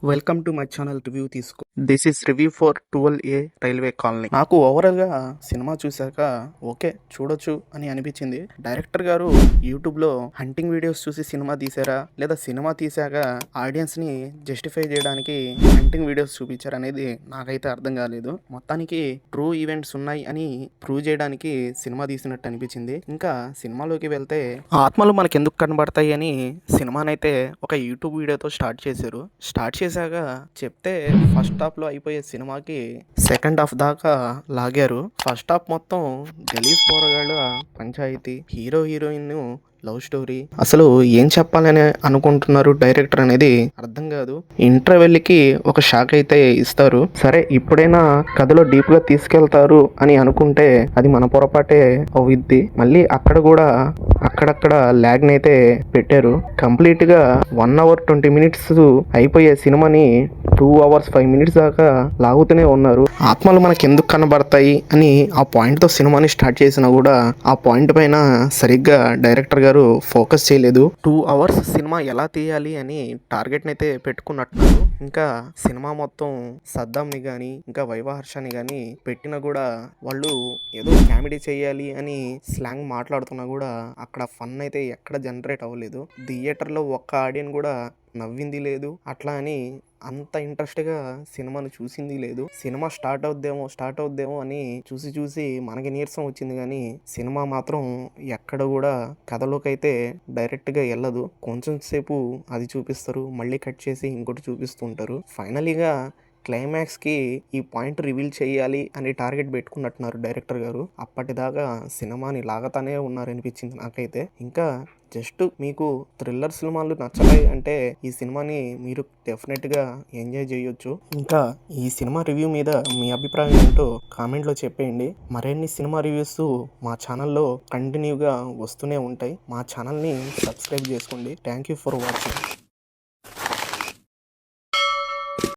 Welcome to my channel review తీసుకో. This is review for 12A railway colony. నాకు overall గా cinema చూశాక okay చూడొచ్చు అని అనిపించింది. డైరెక్టర్ గారు యూట్యూబ్ లో హంటింగ్ వీడియోస్ చూసి సినిమా తీసారా లేదా సినిమా తీసాక ఆడియన్స్ ని జస్టిఫై చేయడానికి హంటింగ్ వీడియోస్ చూపించారు అనేది నాకైతే అర్థం కాలేదు. మొత్తానికి ట్రూ ఈవెంట్స్ ఉన్నాయి అని ప్రూవ్ చేయడానికి సినిమా తీసినట్టు అనిపించింది. ఇంకా సినిమాలోకి వెళ్తే ఆత్మలు మనకి ఎందుకు కనబడతాయి అని సినిమానైతే ఒక యూట్యూబ్ వీడియోతో స్టార్ట్ చేశాక చెప్తే ఫస్ట్ హాఫ్ లో అయిపోయే సినిమాకి సెకండ్ హాఫ్ దాకా లాగారు. ఫస్ట్ హాఫ్ మొత్తం గలీజ్ పోరగాళ్ళ panchayati, hero heroine love story, అసలు ఏం చెప్పాలని అనుకుంటున్నారు డైరెక్టర్ అనేది అర్థం కాదు. ఇంటర్వెల్కి ఒక షాక్ అయితే ఇస్తారు. సరే ఇప్పుడైనా కథలో డీప్ గా తీసుకెళ్తారు అని అనుకుంటే అది మన పొరపాటే అవుద్ది. మళ్ళీ అక్కడ కూడా అక్కడక్కడ ల్యాగ్ నైతే పెట్టారు. కంప్లీట్ గా 1 hour 20 minutes అయిపోయే సినిమాని 2 hours 5 minutes దాకా లాగుతూనే ఉన్నారు. ఆత్మలు మనకి ఎందుకు కనబడతాయి అని ఆ పాయింట్ తో సినిమాని స్టార్ట్ చేసినా కూడా ఆ పాయింట్ పైన సరిగ్గా డైరెక్టర్ గారు ఫోకస్ చేయలేదు. 2 hours సినిమా ఎలా తీయాలి అని టార్గెట్ నైతే పెట్టుకున్నట్టున్నారు. ఇంకా సినిమా మొత్తం సద్దాంని గాని ఇంకా వైవాహర్షని గాని పెట్టినా కూడా వాళ్ళు ఏదో కామెడీ చేయాలి అని స్లాంగ్ మాట్లాడుతున్నా కూడా అక్కడ ఫన్ అయితే ఎక్కడ జనరేట్ అవ్వలేదు. థియేటర్లో ఒక్క ఆడియన్ కూడా నవ్వింది లేదు. అట్లా అని అంత ఇంట్రెస్ట్గా సినిమాను చూసింది లేదు. సినిమా స్టార్ట్ అవుద్దేమో అని చూసి మనకి నీరసం వచ్చింది. కానీ సినిమా మాత్రం ఎక్కడ కూడా కథలోకి అయితే డైరెక్ట్గా వెళ్ళదు. కొంచెం సేపు అది చూపిస్తారు, మళ్ళీ కట్ చేసి ఇంకోటి చూపిస్తుంటారు. ఫైనలీగా క్లైమాక్స్కి ఈ పాయింట్ రివీల్ చేయాలి అని టార్గెట్ పెట్టుకున్నట్టున్నారు డైరెక్టర్ గారు. అప్పటిదాకా సినిమాని లాగతానే ఉన్నారనిపించింది నాకైతే. ఇంకా జస్ట్ మీకు థ్రిల్లర్ సినిమాలు నచ్చతాయి అంటే ఈ సినిమాని మీరు డెఫినెట్గా ఎంజాయ్ చేయొచ్చు. ఇంకా ఈ సినిమా రివ్యూ మీద మీ అభిప్రాయం ఏంటో కామెంట్లో చెప్పేయండి. మరిన్ని సినిమా రివ్యూస్ మా ఛానల్లో కంటిన్యూగా వస్తూనే ఉంటాయి. మా ఛానల్ని సబ్స్క్రైబ్ చేసుకోండి. Thank you for watching.